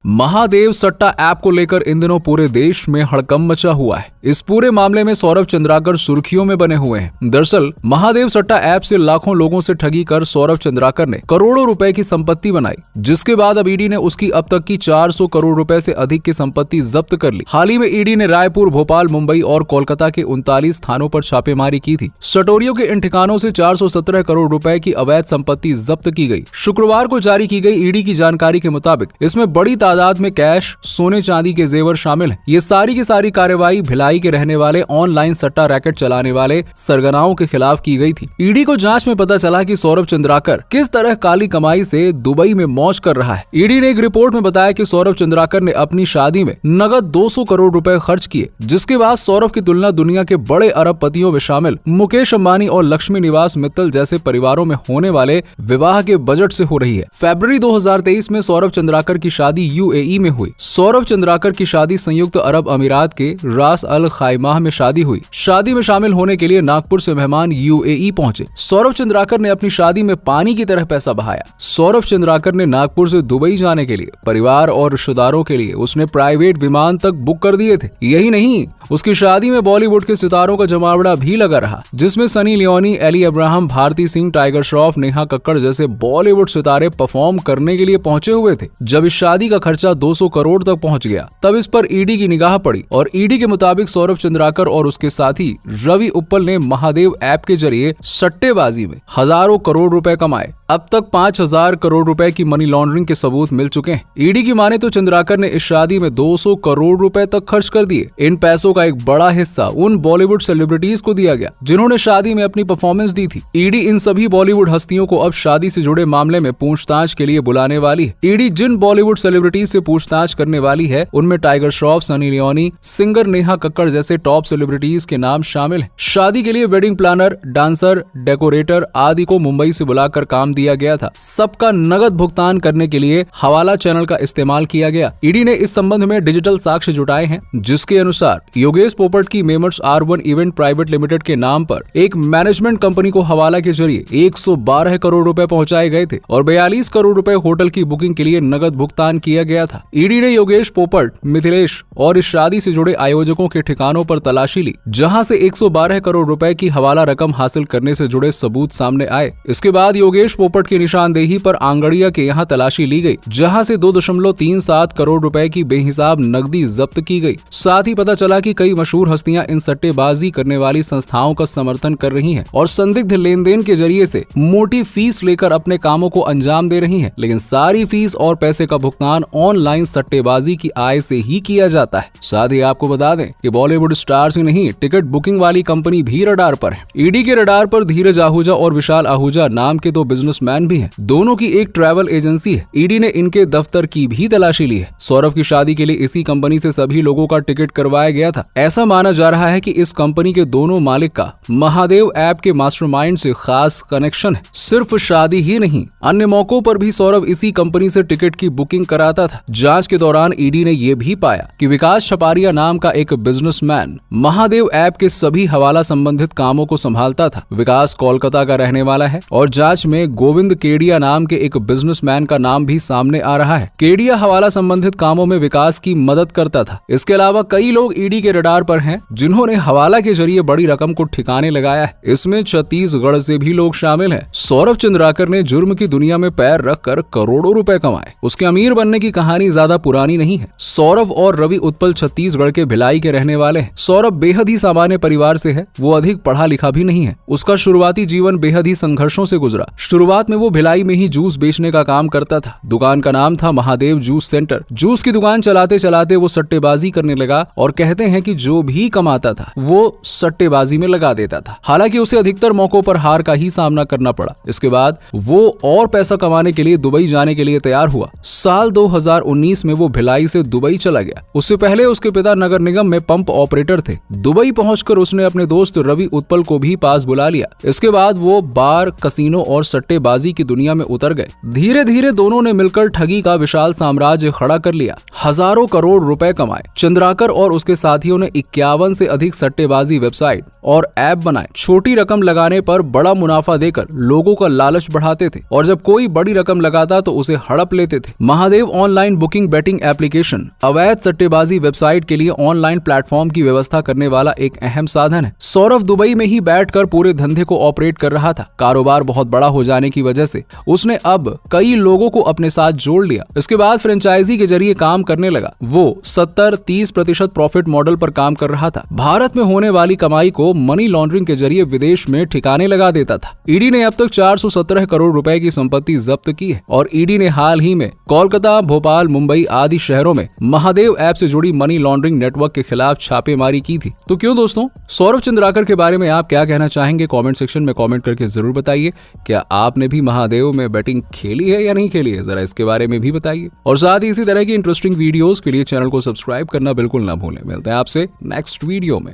महादेव सट्टा ऐप को लेकर इन दिनों पूरे देश में हड़कंप मचा हुआ है। इस पूरे मामले में सौरभ चंद्राकर सुर्खियों में बने हुए हैं। दरअसल महादेव सट्टा ऐप से लाखों लोगों से ठगी कर सौरभ चंद्राकर ने करोड़ों रुपए की संपत्ति बनाई, जिसके बाद अब ईडी ने उसकी अब तक की 400 करोड़ रुपए से अधिक की संपत्ति जब्त कर ली। हाल ही में ईडी ने रायपुर, भोपाल, मुंबई और कोलकाता के 39 थानों पर छापेमारी की थी। सटोरियों के इन ठिकानों से 417 करोड़ रुपए की अवैध संपत्ति जब्त की गई। शुक्रवार को जारी की गई ईडी की जानकारी के मुताबिक इसमें बड़ी तादाद में कैश, सोने चांदी के जेवर शामिल हैं। ये सारी की सारी कार्रवाई भिलाई के रहने वाले ऑनलाइन सट्टा रैकेट चलाने वाले सरगनाओं के खिलाफ की गई थी। ईडी को जांच में पता चला कि सौरभ चंद्राकर किस तरह काली कमाई से दुबई में मौज कर रहा है। ईडी ने एक रिपोर्ट में बताया कि सौरभ चंद्राकर ने अपनी शादी में नगद 200 करोड़ रुपए खर्च किए, जिसके बाद सौरभ की तुलना दुनिया के बड़े अरबपतियों में शामिल मुकेश अंबानी और लक्ष्मी निवास मित्तल जैसे परिवारों में होने वाले विवाह के बजट से हो रही है। फरवरी 2023 में सौरभ चंद्राकर की शादी यूएई में हुई। सौरभ चंद्राकर की शादी संयुक्त अरब अमीरात के रास अल खाइमा में शादी हुई। शादी में शामिल होने के लिए नागपुर से मेहमान यूएई पहुंचे। सौरभ चंद्राकर ने अपनी शादी में पानी की तरह पैसा बहाया। सौरभ चंद्राकर ने नागपुर से दुबई जाने के लिए परिवार और रिश्तेदारों के लिए उसने प्राइवेट विमान तक बुक कर दिए थे। यही नहीं, उसकी शादी में बॉलीवुड के सितारों का जमावड़ा भी लगा रहा, जिसमें सनी लियोनी, एली अब्राहम, भारती सिंह, टाइगर श्रॉफ, नेहा कक्कड़ जैसे बॉलीवुड सितारे परफॉर्म करने के लिए पहुंचे हुए थे। जब इस शादी का खर्चा 200 करोड़ तक पहुंच गया, तब इस पर ईडी की निगाह पड़ी और ईडी के मुताबिक सौरभ चंद्राकर और उसके साथी रवि उत्पल ने महादेव ऐप के जरिए सट्टेबाजी में हजारों करोड़ रुपए कमाए। अब तक 5000 करोड़ रुपए की मनी लॉन्ड्रिंग के सबूत मिल चुके हैं। ईडी की माने तो चंद्राकर ने इस शादी में 200 करोड़ रुपए तक खर्च कर दिए। इन पैसों का एक बड़ा हिस्सा उन बॉलीवुड सेलिब्रिटीज को दिया गया जिन्होंने शादी में अपनी परफॉर्मेंस दी थी। ईडी इन सभी बॉलीवुड हस्तियों को अब शादी से जुड़े मामले में पूछताछ के लिए बुलाने वाली है। ईडी जिन बॉलीवुड सेलिब्रिटीज से पूछताछ करने वाली है, उनमें tiger Shroff, Sunny Leone, singer Neha Kakkar जैसे टॉप सेलिब्रिटीज के नाम शामिल है। शादी के लिए वेडिंग प्लानर, डांसर, डेकोरेटर आदि को मुंबई से बुलाकर काम दिया गया था। सबका नगद भुगतान करने के लिए हवाला चैनल का इस्तेमाल किया गया। ईडी ने इस संबंध में डिजिटल साक्ष्य जुटाए हैं, जिसके अनुसार योगेश पोपट की मेमर्स R1 इवेंट प्राइवेट लिमिटेड के नाम पर एक मैनेजमेंट कंपनी को हवाला के जरिए 112 करोड़ रुपए पहुंचाए गए थे और 42 करोड़ रुपए होटल की बुकिंग के लिए नगद भुगतान किया गया था। ईडी ने योगेश पोपट, मिथिलेश और इस शादी से जुड़े आयोजकों के ठिकानों पर तलाशी ली, जहां से 112 करोड़ रुपए की हवाला रकम हासिल करने से जुड़े सबूत सामने आए। इसके बाद योगेश पोपट की निशानदेही पर आंगड़िया के यहाँ तलाशी ली गई, जहां से 2.37 करोड़ रुपए की बेहिसाब नकदी जब्त की गई। साथ ही पता चला कि कई मशहूर हस्तियां इन सट्टेबाजी करने वाली संस्थाओं का समर्थन कर रही हैं और संदिग्ध लेन देन के जरिए से मोटी फीस लेकर अपने कामों को अंजाम दे रही हैं। लेकिन सारी फीस और पैसे का भुगतान ऑनलाइन सट्टेबाजी की आय से ही किया जाता है। साथ ही आपको बता दें कि बॉलीवुड स्टार्स ही नहीं, टिकट बुकिंग वाली कंपनी भी रडार पर है। ईडी के रडार पर धीरज आहूजा और विशाल आहूजा नाम के 2 बिजनेसमैन भी हैं। दोनों की एक ट्रैवल एजेंसी है। ईडी ने इनके दफ्तर की भी तलाशी ली है। सौरभ की शादी के लिए इसी कंपनी से सभी लोगों का टिकट करवाया गया था। ऐसा माना जा रहा है कि इस कंपनी के दोनों मालिक का महादेव ऐप के मास्टरमाइंड से खास कनेक्शन है। सिर्फ शादी ही नहीं, अन्य मौकों पर भी सौरभ इसी कंपनी से टिकट की बुकिंग कराता था। जांच के दौरान ईडी ने यह भी पाया कि विकास छपारिया नाम का एक बिजनेसमैन महादेव ऐप के सभी हवाला संबंधित कामों को संभालता था। विकास कोलकाता का रहने वाला है और जांच में गोविंद केडिया नाम के एक बिजनेसमैन का नाम भी सामने आ रहा है। केडिया हवाला संबंधित कामों में विकास की मदद करता था। इसके अलावा कई लोग ईडी के रडार पर हैं, जिन्होंने हवाला के जरिए बड़ी रकम को ठिकाने लगाया है। इसमें छत्तीसगढ़ से भी लोग शामिल हैं। सौरभ चंद्राकर ने जुर्म की दुनिया में पैर रखकर करोड़ों रुपए कमाए। उसके अमीर बनने की कहानी ज्यादा पुरानी नहीं है। सौरभ और रवि उत्पल छत्तीसगढ़ के भिलाई के रहने वाले हैं। सौरभ बेहद ही सामान्य परिवार से है। वो अधिक पढ़ा लिखा भी नहीं है। उसका शुरुआती जीवन बेहद ही संघर्षों से गुजरा। शुरुआत में वो भिलाई में ही जूस बेचने का काम करता था। दुकान का नाम था महादेव जूस सेंटर। जूस की दुकान चलाते चलाते वो सट्टेबाजी करने लगा और कहते हैं कि जो भी कमाता था वो सट्टेबाजी में लगा देता था। हालांकि उसे अधिकतर मौकों पर हार का ही सामना करना पड़ा। इसके बाद वो और पैसा कमाने के लिए दुबई जाने के लिए तैयार हुआ। साल 2019 में वो भिलाई से दुबई चला गया। उससे पहले उसके पिता नगर निगम में पंप ऑपरेटर थे। दुबई पहुंचकर उसने अपने दोस्त रवि उत्पल को भी पास बुला लिया। इसके बाद वो बार, कसीनो और सट्टेबाजी की दुनिया में उतर गए। धीरे धीरे दोनों ने मिलकर ठगी का विशाल साम्राज्य खड़ा कर लिया। हजारों करोड़ रुपए कमाए। चंद्राकर और उसके साथियों ने 51 से अधिक सट्टेबाजी वेबसाइट और ऐप बनाए। छोटी रकम लगाने पर बड़ा मुनाफा देकर लोगों का लालच बढ़ाते थे और जब कोई बड़ी रकम लगाता तो उसे हड़प लेते थे। Mahadev online booking betting application अवैध सट्टेबाजी वेबसाइट के लिए ऑनलाइन प्लेटफॉर्म की व्यवस्था करने वाला एक अहम साधन है। सौरभ दुबई में ही बैठकर पूरे धंधे को ऑपरेट कर रहा था। कारोबार बहुत बड़ा हो जाने की वजह से उसने अब कई लोगों को अपने साथ जोड़ लिया। इसके बाद फ्रेंचाइजी के जरिए काम करने लगा। वो 70-30% प्रॉफिट मॉडल पर काम कर रहा था। भारत में होने वाली कमाई को मनी लॉन्ड्रिंग के जरिए विदेश में ठिकाने लगा देता था। ईडी ने अब तक 417 करोड़ रुपए की संपत्ति जब्त की है और ईडी ने हाल ही में कोलकाता, भोपाल, मुंबई आदि शहरों में महादेव ऐप से जुड़ी मनी लॉन्ड्रिंग नेटवर्क के खिलाफ छापेमारी की थी। तो क्यों दोस्तों, सौरभ चंद्राकर के बारे में आप क्या कहना चाहेंगे? कमेंट सेक्शन में कमेंट करके जरूर बताइए। क्या आपने भी महादेव में बैटिंग खेली है या नहीं खेली है, जरा इसके बारे में भी बताइए। और साथ ही इसी तरह की इंटरेस्टिंग वीडियोस के लिए चैनल को सब्सक्राइब करना बिल्कुल ना भूलें। मिलते हैं आपसे नेक्स्ट वीडियो में।